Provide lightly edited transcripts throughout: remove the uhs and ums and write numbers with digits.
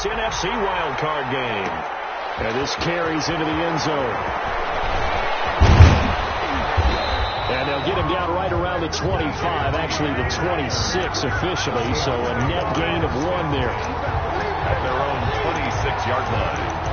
this NFC wildcard game. And this carries into the end zone. And they'll get him down right around the 25, actually the 26 officially, so a net gain of 1 there. At their own 26-yard line.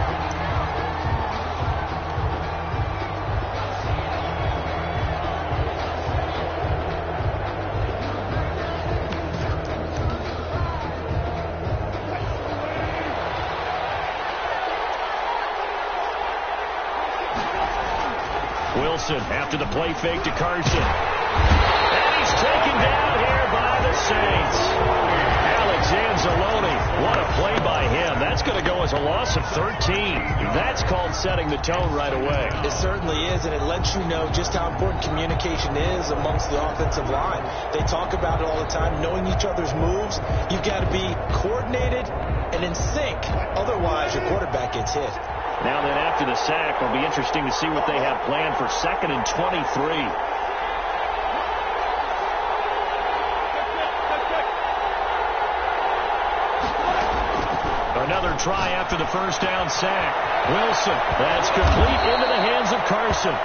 Wilson after the play fake to Carson. And he's taken down here by the Saints. Alex Anzalone, what a play by him. That's going to go as a loss of 13. That's called setting the tone right away. It certainly is, and it lets you know just how important communication is amongst the offensive line. They talk about it all the time, knowing each other's moves. You've got to be coordinated and in sync. Otherwise, your quarterback gets hit. Now then, after the sack, it'll be interesting to see what they have planned for 2nd and 23. Another try after the first down sack. Wilson, that's complete into the hands of Carson.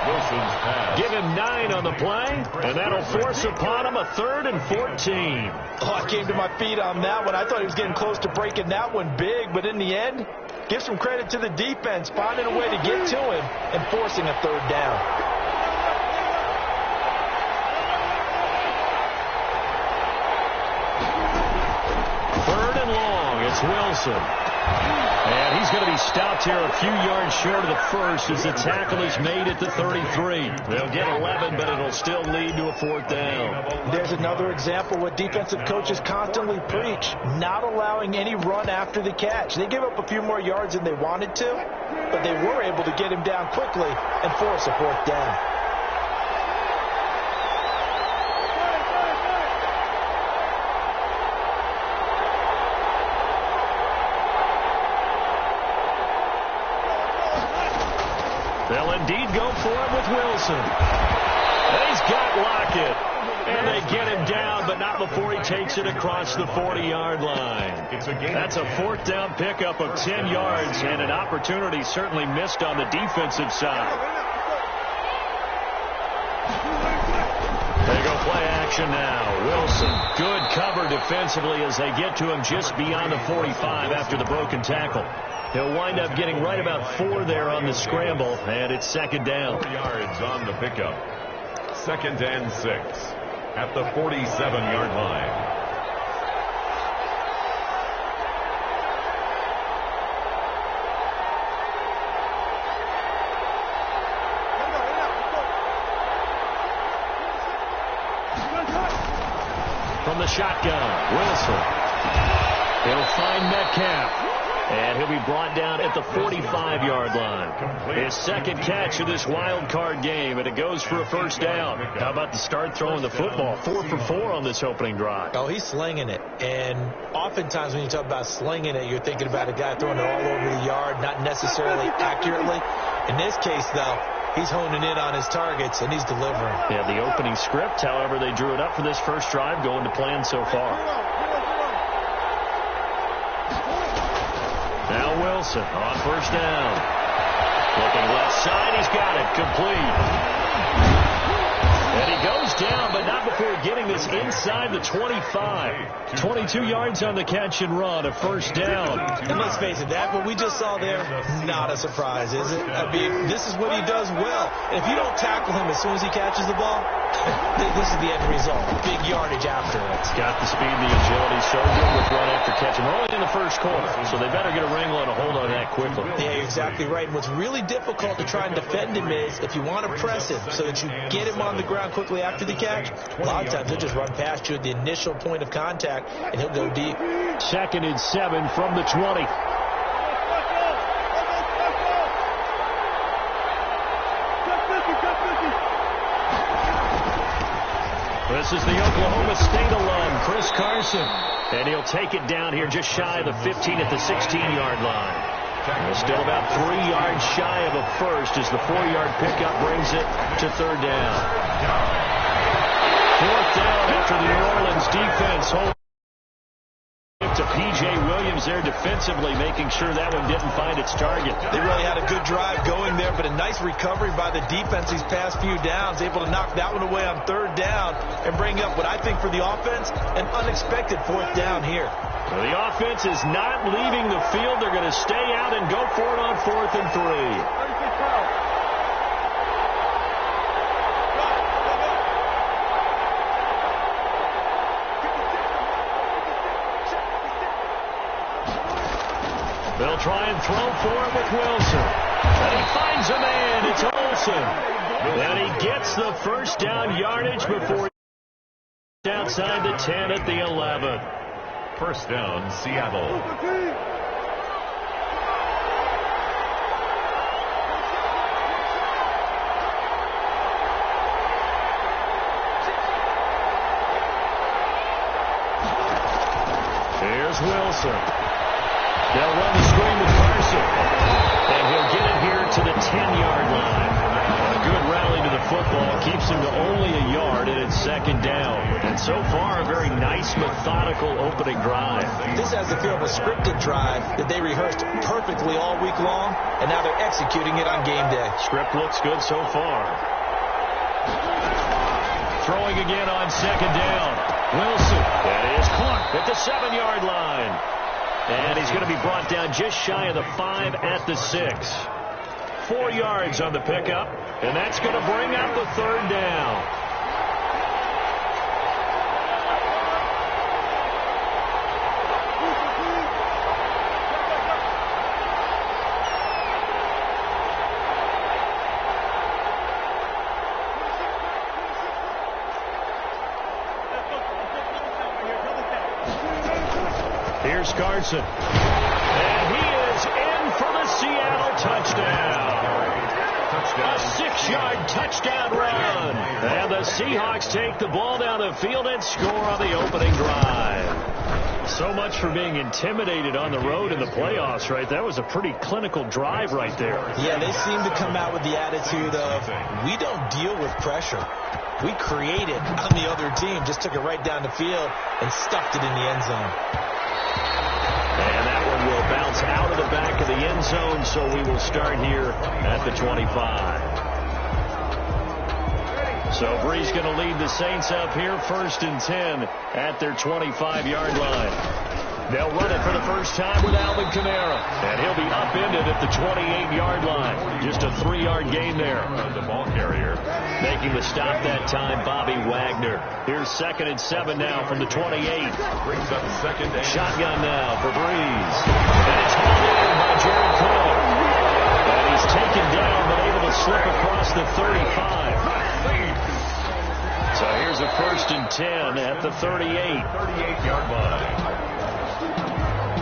Wilson's pass. Give him 9 on the play, and that'll force upon him a 3rd and 14. Oh, I came to my feet on that one. I thought he was getting close to breaking that one big, but in the end, give some credit to the defense, finding a way to get to him and forcing a 3rd down. Third and long, it's Wilson. And he's going to be stopped here a few yards short of the first as the tackle is made at the 33. They'll get 11, but it'll still lead to a 4th down. There's another example what defensive coaches constantly preach, not allowing any run after the catch. They gave up a few more yards than they wanted to, but they were able to get him down quickly and force a 4th down. They'll indeed go for him with Wilson. And he's got Lockett. And they get him down, but not before he takes it across the 40-yard line. That's a 4th down pickup of 10 yards and an opportunity certainly missed on the defensive side. They go play action now. Wilson, good cover defensively as they get to him just beyond the 45 after the broken tackle. He'll wind up getting right about 4 there on the scramble, and it's 2nd down. 4 yards on the pickup. 2nd and 6 at the 47-yard line. From the shotgun, Wilson. He'll find Metcalf. And he'll be brought down at the 45-yard line. His 2nd catch of this wild card game, and it goes for a 1st down. How about the start throwing the football? 4 for 4 on this opening drive. Oh, he's slinging it. And oftentimes when you talk about slinging it, you're thinking about a guy throwing it all over the yard, not necessarily accurately. In this case, though, he's honing in on his targets, and he's delivering. Yeah, the opening script, however, they drew it up for this first drive, going to plan so far. Now Wilson on 1st down. Looking left side, he's got it. Complete. And he goes down, but not before getting this inside the 25. 22 yards on the catch and run, a 1st down. And let's face it, that what we just saw there, not a surprise, is it? I mean, this is what he does well. And if you don't tackle him as soon as he catches the ball, this is the end result. Big yardage after it. He's got the speed and the agility, so good with run after catch. And we're only in the 1st quarter, so they better get a wrangle and a hold on that quickly. Yeah, you're exactly right. And what's really difficult to try and defend him is if you want to press him so that you get him on the ground quickly after the catch, a lot of times he'll just run past you at the initial point of contact, and he'll go deep. 2nd and 7 from the 20. This is the Oklahoma State alum, Chris Carson. And he'll take it down here just shy of the 15 at the 16-yard line. Still about 3 yards shy of a first as the 4-yard pickup brings it to 3rd down. 4th down after the New Orleans defense holds to P.J. Williams there defensively, making sure that one didn't find its target. They really had a good drive going there, but a nice recovery by the defense these past few downs, able to knock that one away on third down and bring up what I think for the offense, an unexpected fourth down here. Well, the offense is not leaving the field. They're going to stay out and go for it on 4th and 3. They'll try and throw for it with Wilson. And he finds a man. It's Olsen. And he gets the first down yardage before he's outside the 10 at the 11. First down, Seattle. Here's Wilson. They'll run the screen with Carson. And he'll get it here to the 10-yard line. A good rally to the football keeps him to only a yard, and it's second down. And so far, a very nice, methodical opening drive. This has the feel of a scripted drive that they rehearsed perfectly all week long, and now they're executing it on game day. Script looks good so far. Throwing again on second down. Wilson. That is caught at the 7-yard line. And he's going to be brought down just shy of the 5 at the 6. 4 yards on the pickup, and that's going to bring up the third down. Here's Carson. And he is in for the Seattle touchdown. A 6-yard touchdown run. And the Seahawks take the ball down the field and score on the opening drive. So much for being intimidated on the road in the playoffs, right? That was a pretty clinical drive right there. Yeah, they seem to come out with the attitude of, we don't deal with pressure. We create it on the other team. Just took it right down the field and stuffed it in the end zone. And that one will bounce out of the back of the end zone, so we will start here at the 25. So Brees going to lead the Saints up here, 1st and 10 at their 25-yard line. They'll run it for the first time with Alvin Kamara, and he'll be upended at the 28-yard line. Just a 3-yard gain there. The ball carrier. Making the stop that time, Bobby Wagner. Here's 2nd and 7 now from the 28. Brings up second down. Shotgun now for Brees. And it's hauled in by Jared Cook. And he's taken down, but able to slip across the 35. So here's a 1st and 10 at the 38. 38-yard line.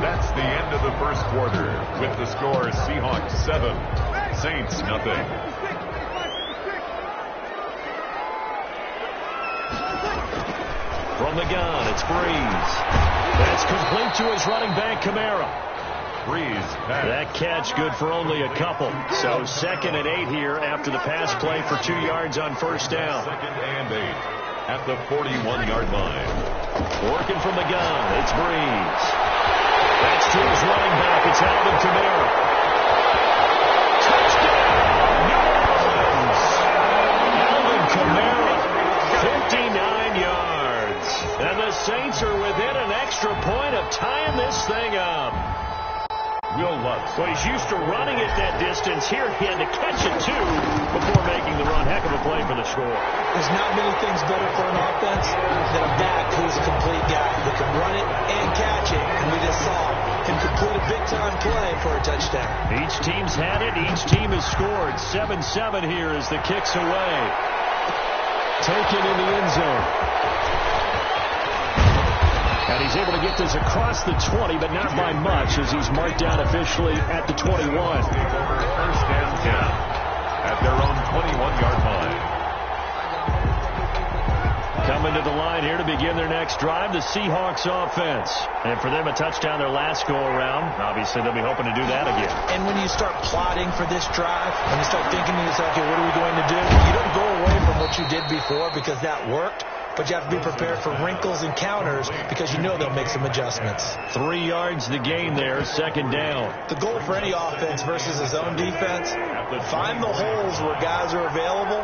That's the end of the first quarter with the score Seahawks 7, Saints nothing. From the gun, it's Brees. That's complete to his running back, Kamara. Brees. That catch good for only a couple. So 2nd and 8 here after the pass play for 2 yards on first down. 2nd and 8 at the 41-yard line. Working from the gun, it's Brees. That's to his running back. It's Alvin Kamara. Touchdown! Alvin Kamara, 59 yards. And the Saints are within an extra point of tying this thing up. Will Lutz. Well, he's used to running it that distance. Here he had to catch it, too, before making the run. Heck of a play for the score. There's not many things better for an offense than a back who's a complete guy that can run it and catch it. And we just saw him complete a big-time play for a touchdown. Each team's had it. Each team has scored. 7-7 here as the kick's away. Taken in the end zone. And he's able to get this across the 20, but not by much, as he's marked down officially at the 21. First and 10 at their own 21-yard line. Coming to the line here to begin their next drive, the Seahawks offense. And for them, a touchdown their last go-around. Obviously, they'll be hoping to do that again. And when you start plotting for this drive, and you start thinking to yourself, okay, what are we going to do? You don't go away from what you did before because that worked. but you have to be prepared for wrinkles and counters because you know they'll make some adjustments. 3 yards the gain there, second down. The goal for any offense versus his own defense, find the holes where guys are available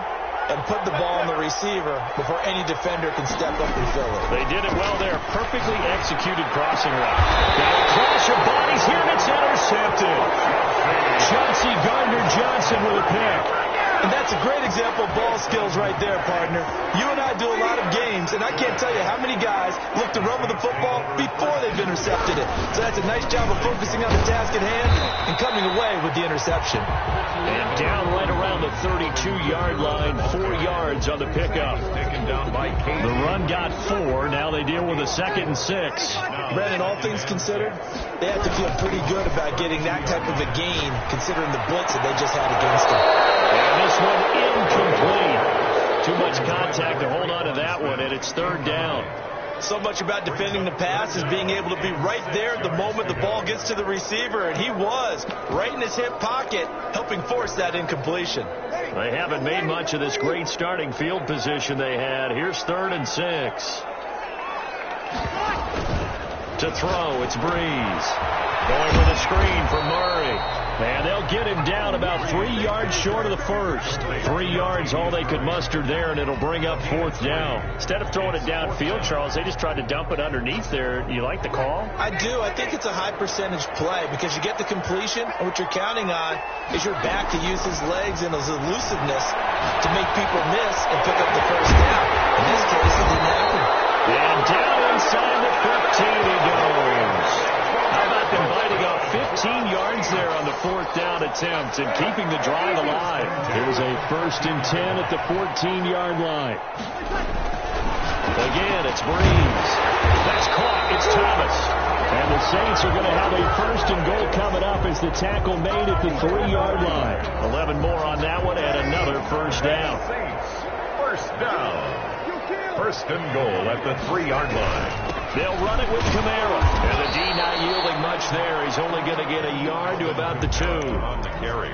and put the ball on the receiver before any defender can step up and fill it. They did it well there. Perfectly executed crossing route. They'll crash of bodies here, and it's intercepted. Chauncey Gardner-Johnson with a pick. And that's a great example of ball skills right there, partner. You and I do a lot of games, and I can't tell you how many guys look to run with the football before they've intercepted it. So that's a nice job of focusing on the task at hand and coming away with the interception. And down right around the 32-yard line, 4 yards on the pickup. Taken down by Kane. The run got 4. Now they deal with a 2nd and 6. Brandon, all things considered, they have to feel pretty good about getting that type of a gain considering the blitz that they just had against them. And this one incomplete. Too much contact to hold on to that one, and it's 3rd down. So much about defending the pass is being able to be right there at the moment the ball gets to the receiver, and he was right in his hip pocket, helping force that incompletion. They haven't made much of this great starting field position they had. Here's 3rd and 6. To throw, it's Breeze. Going with a screen for Murray. And they'll get him down about 3 yards short of the first. 3 yards, all they could muster there, and it'll bring up 4th down. Instead of throwing it downfield, Charles, they just tried to dump it underneath there. You like the call? I do. I think it's a high percentage play because you get the completion, and what you're counting on is your back to use his legs and his elusiveness to make people miss and pick up the first down. In this case, it didn't happen. And down inside the 15 he goes. How about them biting off 15 yards there on the 4th down attempt and keeping the drive alive? It was a 1st and 10 at the 14-yard line. Again, it's Breeze. That's caught. It's Thomas. And the Saints are going to have a 1st and goal coming up as the tackle made at the 3-yard line. 11 more on that one and another 1st down. First down. 1st and goal at the 3-yard line. They'll run it with Kamara. And the D not yielding much there. He's only going to get a yard to about the 2. On the carry.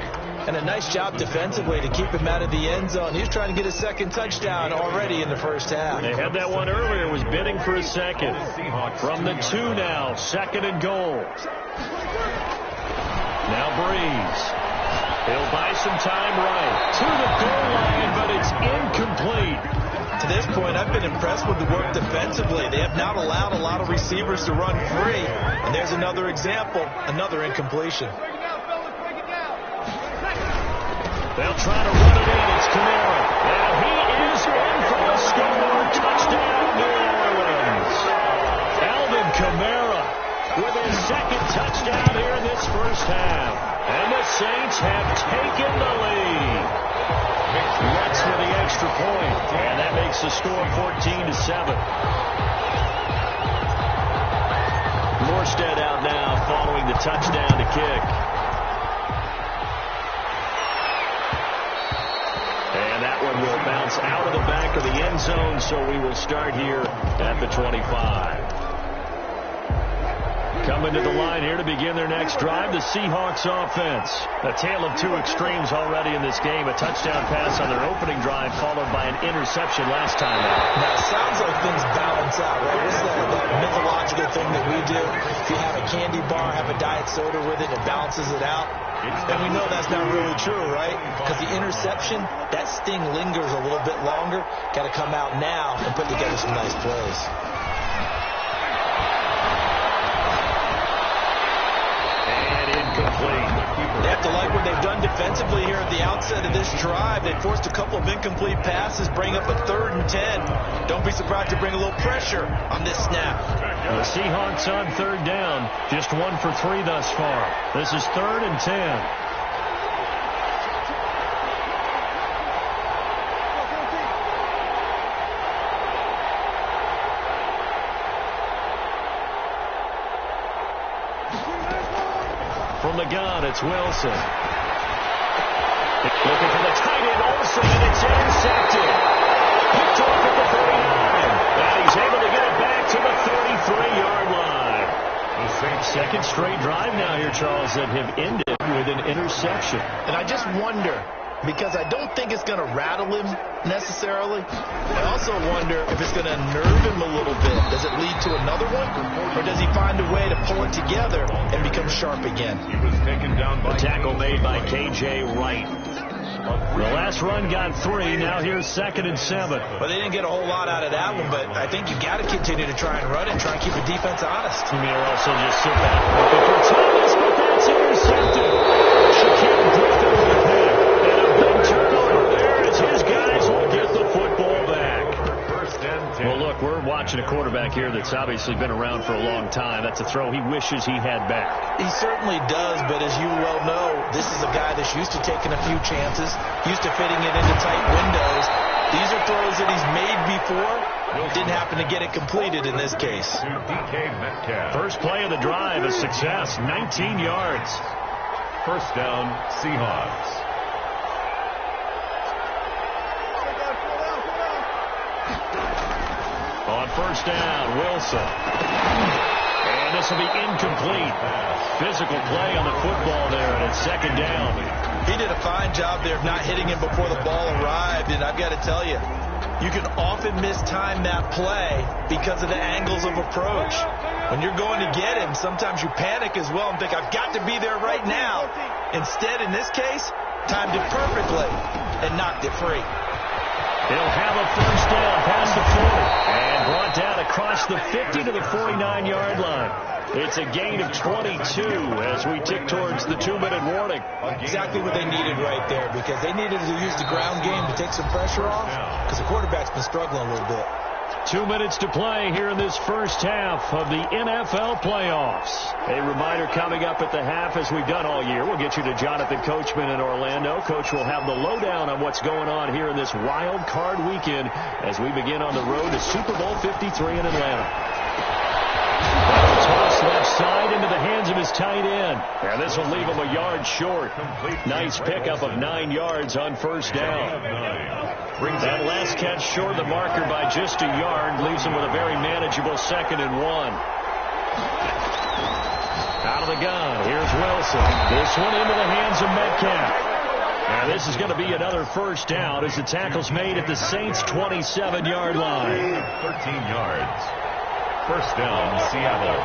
And a nice job defensively to keep him out of the end zone. He's trying to get a 2nd touchdown already in the first half. They had that one earlier. Was bidding for a 2nd. From the 2 now. 2nd and goal. Now Breeze. He'll buy some time right. To the goal line, but it's incomplete. To this point, I've been impressed with the work defensively. They have not allowed a lot of receivers to run free. And there's another example, another incompletion. They'll try to run it in. It's Kamara. And he is in for the score. Touchdown, New Orleans. Alvin Kamara with his 2nd touchdown here in this first half. And the Saints have taken the lead. Let's for the extra point, and that makes the score 14-7. Morstead out now following the touchdown to kick. And that one will bounce out of the back of the end zone, so we will start here at the 25. Coming to the line here to begin their next drive, the Seahawks offense. A tale of 2 extremes already in this game. A touchdown pass on their opening drive followed by an interception last time out. Now, it sounds like things balance out, right? What's that mythological thing that we do? If you have a candy bar, have a diet soda with it, it balances it out. And we know that's not really true, right? Because the interception, that sting lingers a little bit longer. Got to come out now and put together some nice plays. They have to like what they've done defensively here at the outset of this drive. They forced a couple of incomplete passes, bring up a 3rd and 10. Don't be surprised to bring a little pressure on this snap. The Seahawks on 3rd down. Just 1 for 3 thus far. This is 3rd and 10. From the gun, it's Wilson. Looking for the tight end, Olsen, and it's intercepted. Picked off at the 39. And he's able to get it back to the 33-yard line. The 2nd straight drive now here, Charles, that have ended with an interception. And I just wonder because I don't think it's going to rattle him necessarily. I also wonder if it's going to nerve him a little bit. Does it lead to another one, or does he find a way to pull it together and become sharp again? He was taken down by the tackle made by K.J. Wright. The last run got 3. Now here's 2nd and 7. Well, they didn't get a whole lot out of that one, but I think you got to continue to try and run it and try and keep the defense honest. You may also just sit back looking for Thomas, but that's intercepted. Shaquille Griffin with a pick. And a big turnover there as his guys will get the football back. Well, look, we're watching a quarterback here that's obviously been around for a long time. That's a throw he wishes he had back. He certainly does, but as you well know, this is a guy that's used to taking a few chances, used to fitting it into tight windows. These are throws that he's made before. Didn't happen to get it completed in this case. First play of the drive, a success, 19 yards. First down, Seahawks. On first down, Wilson. And this will be incomplete. Physical play on the football there, and it's 2nd down. He did a fine job there of not hitting him before the ball arrived, and I've got to tell you, you can often mistime that play because of the angles of approach. When you're going to get him, sometimes you panic as well and think, I've got to be there right now. Instead, in this case, timed it perfectly and knocked it free. He'll have a first down past the 40 and brought down across the 50 to the 49-yard line. It's a gain of 22 as we tick towards the 2-minute warning. Exactly what they needed right there, because they needed to use the ground game to take some pressure off, because the quarterback's been struggling a little bit. 2 minutes to play here in this first half of the NFL playoffs. A reminder coming up at the half, as we've done all year. We'll get you to Jonathan Coachman in Orlando. Coach will have the lowdown on what's going on here in this wild card weekend as we begin on the road to Super Bowl 53 in Atlanta. Toss left side into the hands of his tight end. And this will leave him a yard short. Nice pickup of 9 yards on first down. That last catch short of the marker by just a yard leaves him with a very manageable 2nd and 1. Out of the gun, here's Wilson. This one into the hands of Metcalf. And this is going to be another first down as the tackle's made at the Saints' 27-yard line. 13 yards. First down, Seattle.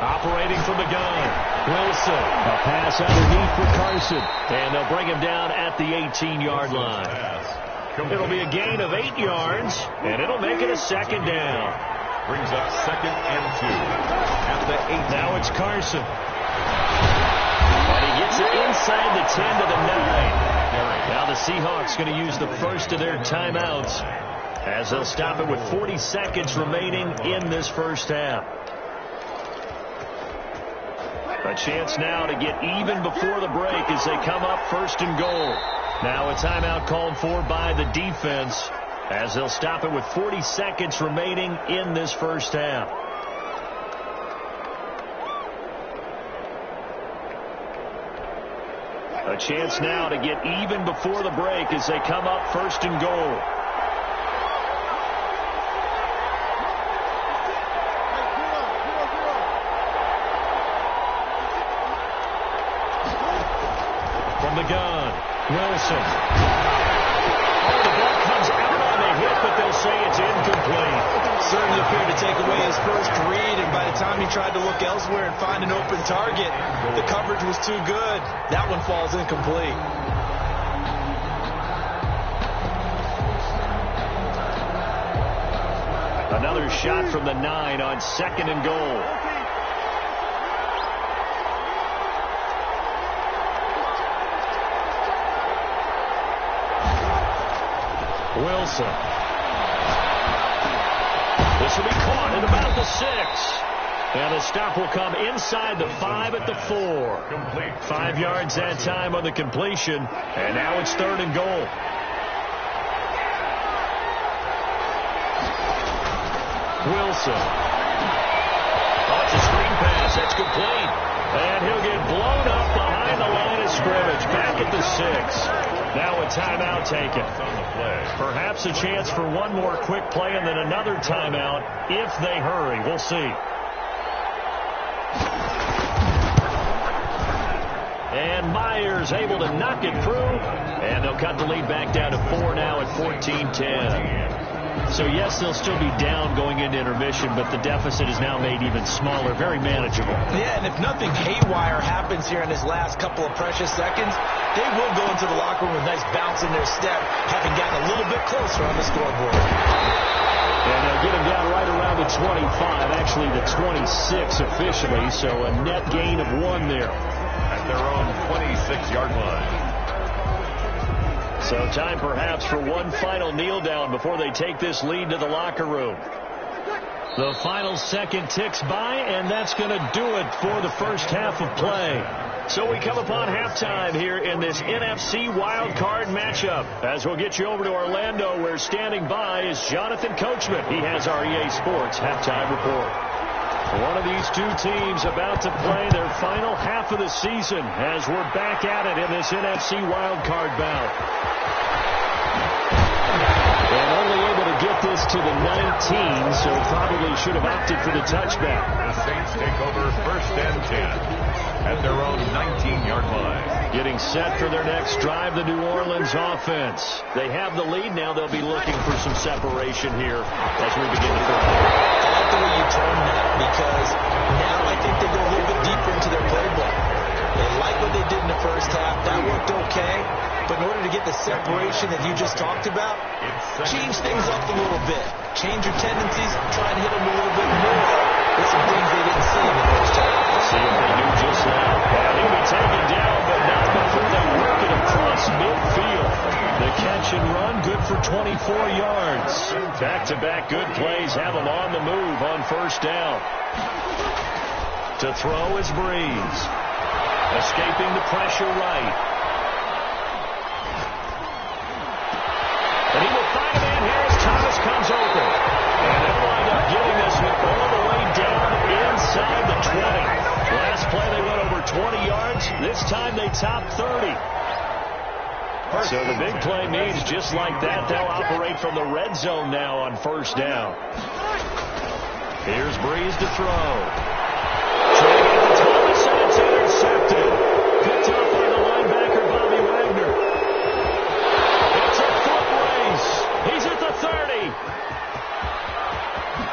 Operating from the gun, Wilson. A pass underneath for Carson. And they'll bring him down at the 18-yard line. It'll be a gain of 8 yards, and it'll make it a 2nd down. Brings up 2nd and 2 at the 8. Now it's Carson. And he gets it inside the 10 to the 9. Now the Seahawks going to use the first of their timeouts as they'll stop it with 40 seconds remaining in this first half. A chance now to get even before the break as they come up 1st and goal. Now a timeout called for by the defense as they'll stop it with 40 seconds remaining in this first half. A chance now to get even before the break as they come up 1st and goal. From the gun, Wilson. Oh, the ball comes out on the hit, but they'll say it's incomplete. Certainly appeared to take away his first read, and by the time he tried to look elsewhere and find an open target, the coverage was too good. That one falls incomplete. Another shot from the 9 on 2nd and goal. Wilson. This will be caught at about the 6. And the stop will come inside the 5 at the 4. Complete. 5 yards that time on the completion. And now it's 3rd and goal. Wilson. Oh, it's a screen pass. That's complete. And he'll get blown up behind the line of scrimmage. Back at the 6. Now a timeout taken. Perhaps a chance for one more quick play and then another timeout if they hurry. We'll see. And Myers able to knock it through. And they'll cut the lead back down to 4 now at 14-10. So, yes, they'll still be down going into intermission, but the deficit is now made even smaller, very manageable. Yeah, and if nothing haywire happens here in his last couple of precious seconds, they will go into the locker room with a nice bounce in their step, having gotten a little bit closer on the scoreboard. And they'll get him down right around the 25, actually the 26 officially, so a net gain of 1 there. At their own 26-yard line. So time perhaps for one final kneel down before they take this lead to the locker room. The final second ticks by, and that's going to do it for the first half of play. So we come upon halftime here in this NFC wildcard matchup. As we'll get you over to Orlando, where standing by is Jonathan Coachman. He has our EA Sports halftime report. One of these two teams about to play their final half of the season as we're back at it in this NFC wildcard bout. And only able to get this to the 19, so probably should have opted for the touchback. The Saints take over first and 10 at their own 19-yard line. Getting set for their next drive, the New Orleans offense. They have the lead. Now they'll be looking for some separation here as we begin to play. I like the way you termed that, because now I think they go a little bit deeper into their playbook. They like what they did in the first half. That worked okay. But in order to get the separation that you just talked about, change things up a little bit. Change your tendencies. Try and hit them a little bit more with some things they didn't see in the first half. See if they do just that. And he'll be taken down, but not before they work it across midfield. The catch and run, good for 24 yards. Back-to-back good plays have them on the move on first down. To throw is Breeze. Escaping the pressure right. And he will find a man here as Thomas comes open. And they'll wind up getting this one all the way down inside the 20. Last play they went over 20 yards. This time they top 30. So the big play means just like that, they'll operate from the red zone now on first down. Here's Breeze to throw. Trying to get to Thomas, and it's intercepted. Picked up by the linebacker, Bobby Wagner. It's a foot race. He's at the 30.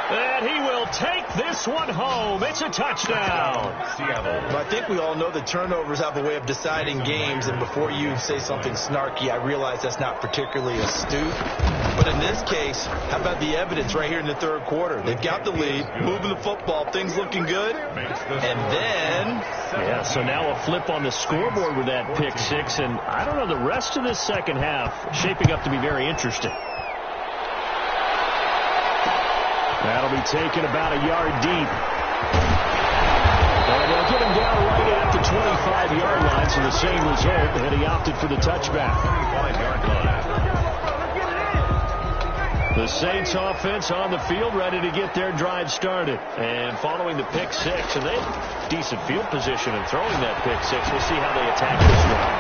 And he will take this one home. It's a touchdown. Seattle. I think we all know that turnovers have a way of deciding games, and before you say something snarky, I realize that's not particularly astute. But in this case, how about the evidence right here in the third quarter? They've got the lead, moving the football, things looking good. And then... Yeah, so now a flip on the scoreboard with that pick six, and I don't know, the rest of this second half shaping up to be very interesting. That'll be taken about a yard deep. And they'll get him down right at the 25-yard line, so the same result, and he opted for the touchback. 25-yard line. The Saints offense on the field, ready to get their drive started. And following the pick six, and they have decent field position in throwing that pick six. We'll see how they attack this drive.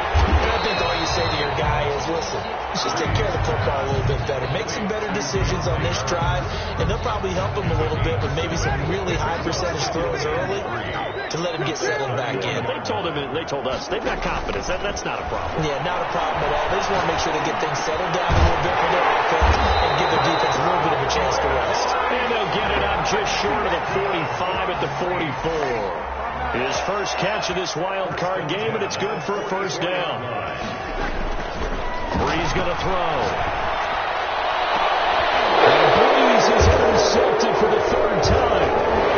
I think all you say to your guy is, listen, let's just take care of the football a little bit better. Make some better decisions on this drive, and they'll probably help him a little bit with maybe some really high percentage throws early to let him get settled back in. They told us they've got confidence. That's not a problem. Yeah, not a problem at all. They just want to make sure they get things settled down a little bit for their offense and give the defense a little bit of a chance to rest. And they'll get it up just short of the 45 at the 44. His first catch of this wild card game, and it's good for a first down. Breeze going to throw. And Breeze is intercepted for the third time.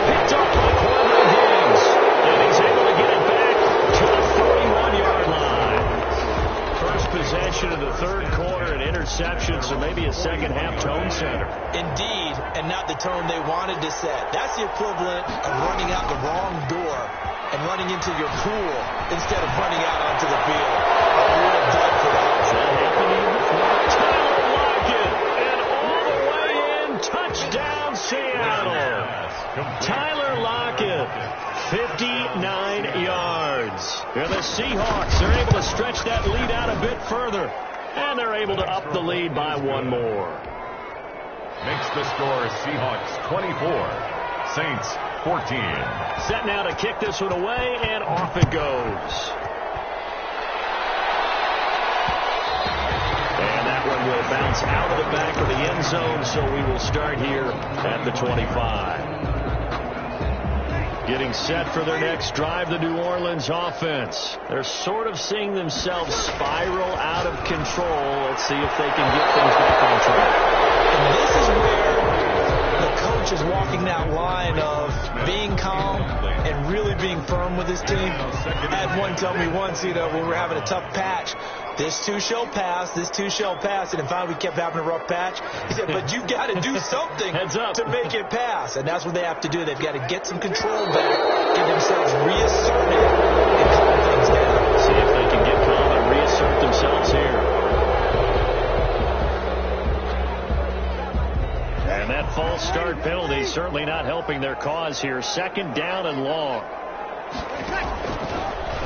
Picked up by Corey Higgins. And he's able to get it back to the 41-yard line. First possession of the third quarter, an interception, so maybe a second-half tone setter. Indeed, and not the tone they wanted to set. That's the equivalent of running out the wrong door and running into your pool instead of running out onto the field. A real dud for that. That happening before Tyler Lockett, and all the way in, touchdown Seattle. Tyler Lockett, 59 yards. And the Seahawks are able to stretch that lead out a bit further, and they're able to up the lead by one more. Makes the score Seahawks 24, Saints 14. Set now to kick this one away, and off it goes. bounce out of the back of the end zone, so we will start here at the 25. Getting set for their next drive, the New Orleans offense. They're sort of seeing themselves spiral out of control. Let's see if they can get things back on track. And this is where the coach is walking that line of being calm and really being firm with his team. I had one tell me once, when we were having a tough patch, this too shall pass, this too shall pass. And finally we kept having a rough patch. He said, but you've got to do something to make it pass. And that's what they have to do. They've got to get some control back, get themselves reasserted, and calm things down. See if they can get calm and reassert themselves here. And that false start penalty certainly not helping their cause here. Second down and long.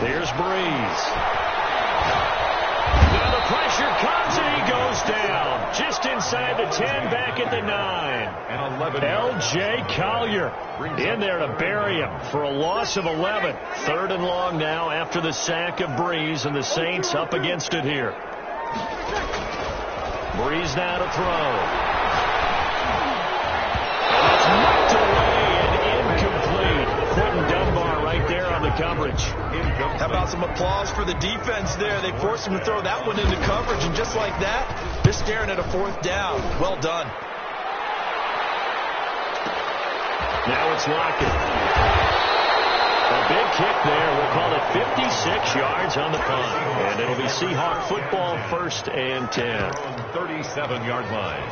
There's Breeze. Now the pressure comes and he goes down. Just inside the 10, back at the 9. L.J. Collier in there to bury him for a loss of 11. Third and long now after the sack of Breeze, and the Saints up against it here. Breeze now to throw. It's knocked away and incomplete. Quentin Dunbar right there on the coverage. How about some applause for the defense there? They forced him to throw that one into coverage, and just like that, they're staring at a fourth down. Well done. Now it's Lockett. A big kick there. We'll call it 56 yards on the punt. And it'll be Seahawk football, 1st and 10. 37-yard line.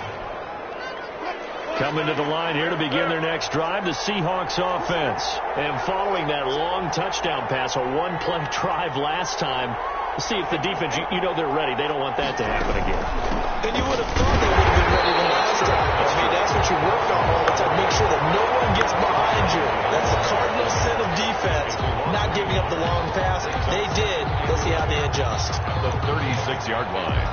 Coming to the line here to begin their next drive, the Seahawks offense. And following that long touchdown pass, a one-play drive last time, see if the defense, they're ready. They don't want that to happen again. And you would have thought they would have been ready the last time. I mean, that's what you work on all the time. Make sure that no one gets behind you. That's the cardinal sin of defense, not giving up the long pass. They did. Let's see how they adjust. The 36-yard line.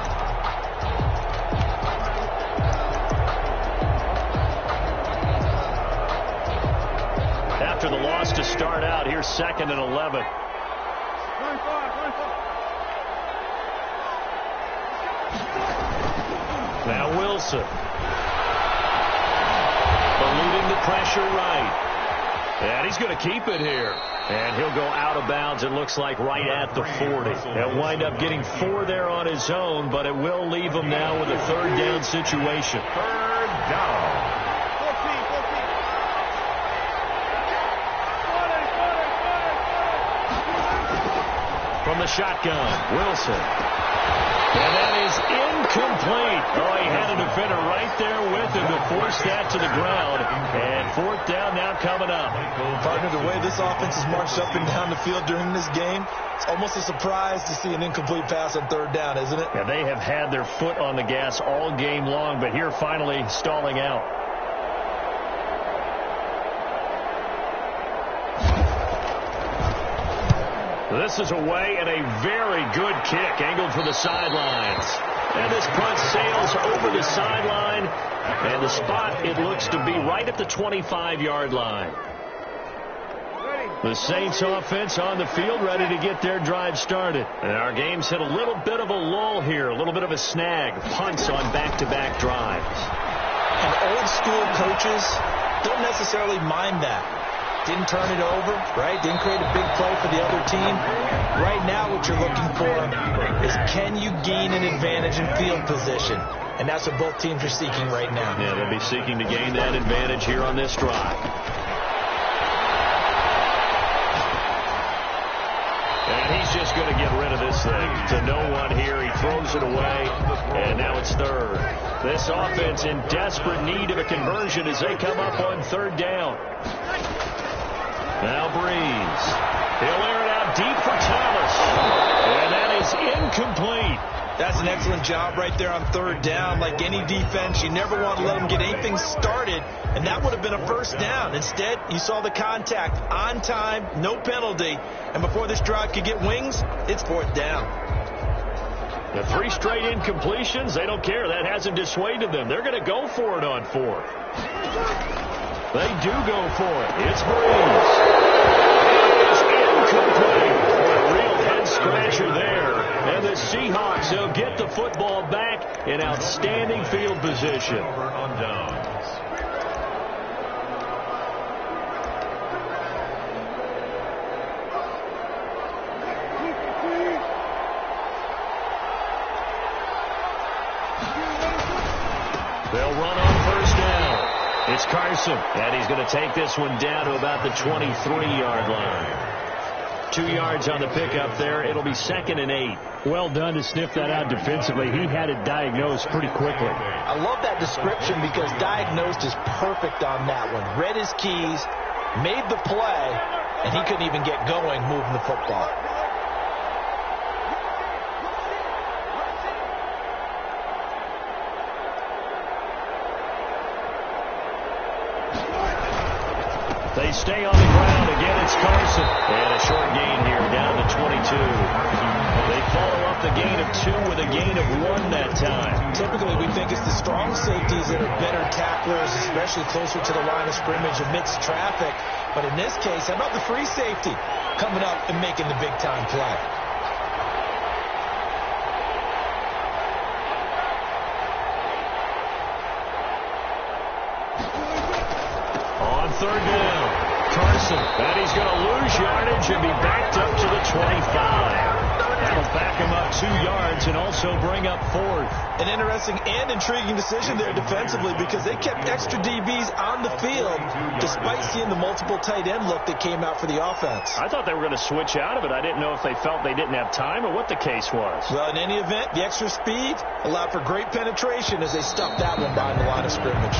After the loss to start out, here's 2nd and 11. Now Wilson. Eluding the pressure right. And he's going to keep it here. And he'll go out of bounds, it looks like, right at the 40. He'll wind up getting 4 there on his own, but it will leave him now with a third down situation. Third down. From the shotgun, Wilson. And that is incomplete. Oh, he had a defender right there with him to force that to the ground. And 4th down now coming up. Partner, the way this offense has marched up and down the field during this game, it's almost a surprise to see an incomplete pass on 3rd down, isn't it? Yeah, they have had their foot on the gas all game long, but here finally stalling out. This is away, and a very good kick angled for the sidelines. And this punt sails over the sideline, and the spot, it looks to be right at the 25-yard line. The Saints offense on the field, ready to get their drive started. And our game's hit a little bit of a lull here, a little bit of a snag. Punts on back-to-back drives. And old school coaches don't necessarily mind that. Didn't turn it over, right? Didn't create a big play for the other team. Right now what you're looking for is, can you gain an advantage in field position? And that's what both teams are seeking right now. Yeah, they'll be seeking to gain that advantage here on this drive. And he's just going to get rid of this thing to no one here. He throws it away, and now it's 3rd. This offense in desperate need of a conversion as they come up on 3rd down. Now Breeze. He'll air it out deep for Thomas. And that is incomplete. That's an excellent job right there on 3rd down. Like any defense, you never want to let them get anything started, and that would have been a 1st down. Instead, you saw the contact on time, no penalty, and before this drive could get wings, it's 4th down. The 3 straight incompletions, they don't care. That hasn't dissuaded them. They're going to go for it on 4th. They do go for it. It's Breeze. It is incomplete. A real head scratcher there. And the Seahawks, they'll get the football back in outstanding field position. On downs. They'll run on first down. It's Carson, and he's going to take this one down to about the 23-yard line. 2 yards on the pickup there. It'll be 2nd and 8. Well done to sniff that out defensively. He had it diagnosed pretty quickly. I love that description because diagnosed is perfect on that one. Read his keys, made the play, and he couldn't even get going moving the football. They stay on the ground. Again, it's Carson. And a short gain here down to 22. They follow up the gain of 2 with a gain of 1 that time. Typically, we think it's the strong safeties that are better tacklers, especially closer to the line of scrimmage amidst traffic. But in this case, how about the free safety coming up and making the big-time play? On third down, Carson, and he's going to lose yardage and be backed up to the 25. That'll back him up 2 yards and also bring up 4th. An interesting and intriguing decision there defensively because they kept extra DBs on the field despite seeing the multiple tight end look that came out for the offense. I thought they were going to switch out of it. I didn't know if they felt they didn't have time or what the case was. Well, in any event, the extra speed allowed for great penetration as they stuffed that one behind the line of scrimmage.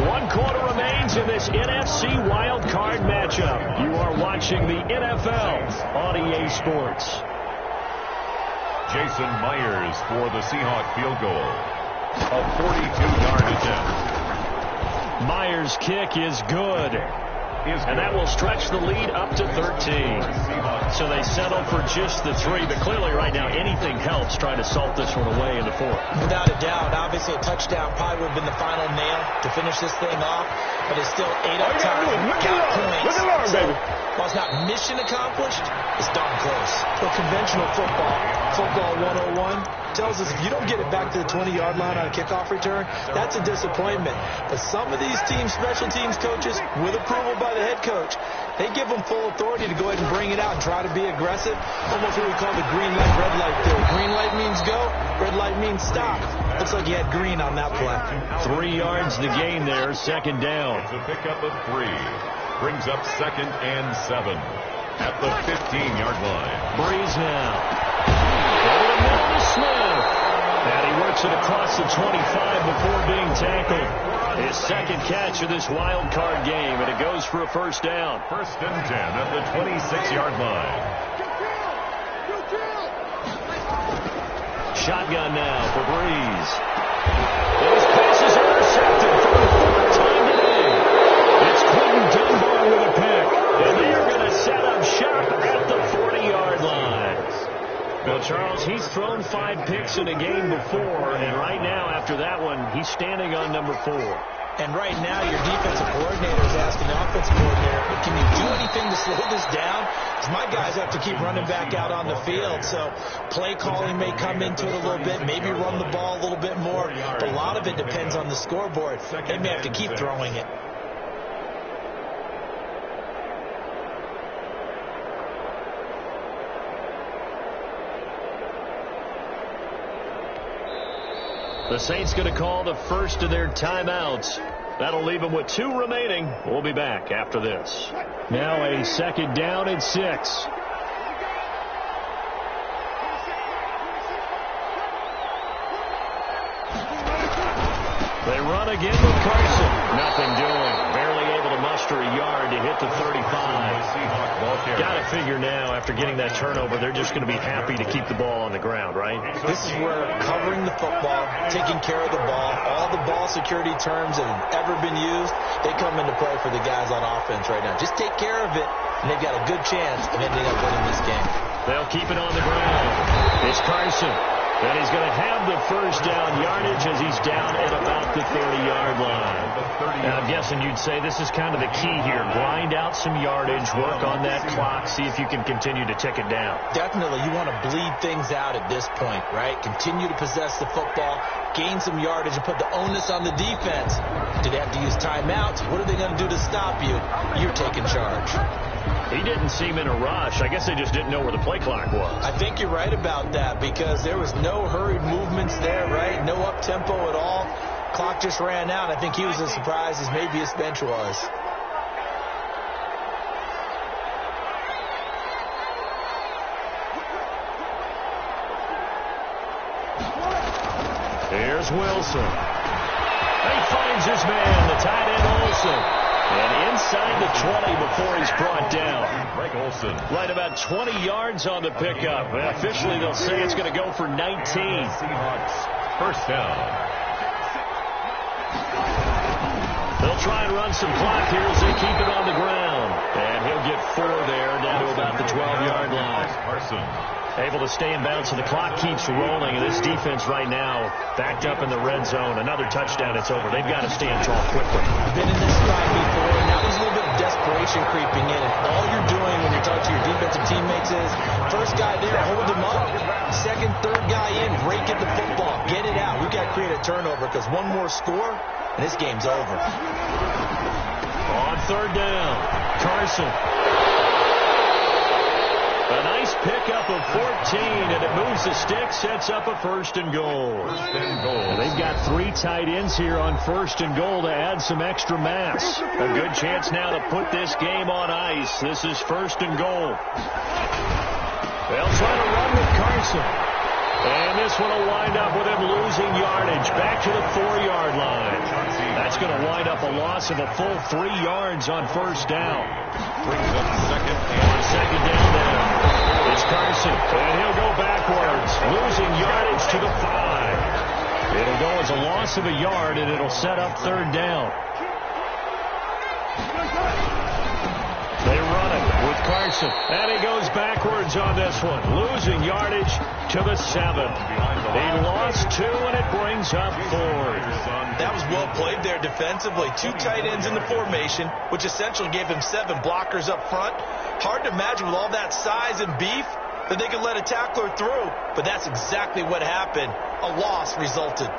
1 quarter remains in this NFC wild card matchup. You are watching the NFL on EA Sports. Jason Myers for the Seahawk field goal. A 42-yard attempt. Myers' kick is good. And that will stretch the lead up to 13. So they settle for just the 3. But clearly right now anything helps trying to salt this one away in the 4th. Without a doubt. Obviously a touchdown probably would have been the final nail to finish this thing off. But it's still 8 up time. Got points. While it's not mission accomplished, it's darn close. But conventional football 101, tells us if you don't get it back to the 20-yard line on a kickoff return, that's a disappointment. But some of these teams, special teams coaches, with approval by the head coach, they give them full authority to go ahead and bring it out and try to be aggressive. Almost what we call the green light, red light theory. Green light means go, red light means stop. Looks like you had green on that play. 3 yards to gain there, 2nd down. It's a pickup of 3. Brings up 2nd and 7 at the 15-yard line. Breeze now. Over the middle to Smith. And he works it across the 25 before being tackled. His 2nd catch of this wild card game, and it goes for a 1st down. 1st and 10 at the 26-yard line. Shotgun now for Breeze. His pass is intercepted for the 4th time today. It's Quentin Dunbar with a pick, and they are going to set up shop at the 40-yard line. Well, Charles, he's thrown 5 picks in a game before, and right now, after that one, he's standing on number 4. And right now, your defensive coordinator is asking the offensive coordinator, can you do anything to slow this down? Because my guys have to keep running back out on the field. So play calling may come into it a little bit, maybe run the ball a little bit more. But a lot of it depends on the scoreboard. They may have to keep throwing it. The Saints going to call the first of their timeouts. That'll leave them with 2 remaining. We'll be back after this. Now a 2nd down and 6. They run again with Carson. Nothing doing. Barely able to muster a yard to hit the 35. Got to figure now, after getting that turnover, they're just going to be happy to keep the ball on the ground, right? This is where covering the football, taking care of the ball, all the ball security terms that have ever been used, they come into play for the guys on offense right now. Just take care of it, and they've got a good chance of ending up winning this game. They'll keep it on the ground. It's Carson. And he's going to have the 1st down yardage as he's down at about the 30-yard line. And I'm guessing you'd say this is kind of the key here. Grind out out some yardage, work on that clock, see if you can continue to tick it down. Definitely, you want to bleed things out at this point, right? Continue to possess the football, gain some yardage, and put the onus on the defense. Do they have to use timeouts? What are they going to do to stop you? You're taking charge. He didn't seem in a rush. I guess they just didn't know where the play clock was. I think you're right about that because there was no hurried movements there, right? No up-tempo at all. Clock just ran out. I think he was as surprised as maybe his bench was. Here's Wilson. He finds his man, the tight end Olsen. And inside the 20 before he's brought down. Greg Olsen. Right about 20 yards on the pickup. Officially, they'll say it's going to go for 19. Seahawks first down. They'll try and run some clock here as they keep it on the ground. And he'll get 4 there down to about the 12-yard line. Carson. Able to stay in bounds, so the clock keeps rolling. And this defense right now backed up in the red zone. Another touchdown, it's over. They've got to stand tall quickly. Been in this spot before, and now there's a little bit of desperation creeping in. And all you're doing when you're talking to your defensive teammates is, first guy there, hold him up. Second, third guy in, break at the football. Get it out. We've got to create a turnover because one more score, and this game's over. On third down, Carson. A nice pickup of 14, and it moves the stick, sets up a first and goal. They've got 3 tight ends here on first and goal to add some extra mass. A good chance now to put this game on ice. This is first and goal. They'll try to run with Carson. And this one will wind up with him losing yardage back to the 4-yard line. That's going to wind up a loss of a full 3 yards on first down. Brings up second down there. It's Carson, and he'll go backwards, losing yardage to the 5. It'll go as a loss of a yard, and it'll set up third down. They run it with Carson, and he goes backwards on this one, losing yardage to the 7. He lost 2, and it brings up 4. That was well played there defensively. 2 tight ends in the formation, which essentially gave him 7 blockers up front. Hard to imagine with all that size and beef that they could let a tackler through, but that's exactly what happened. A loss resulted.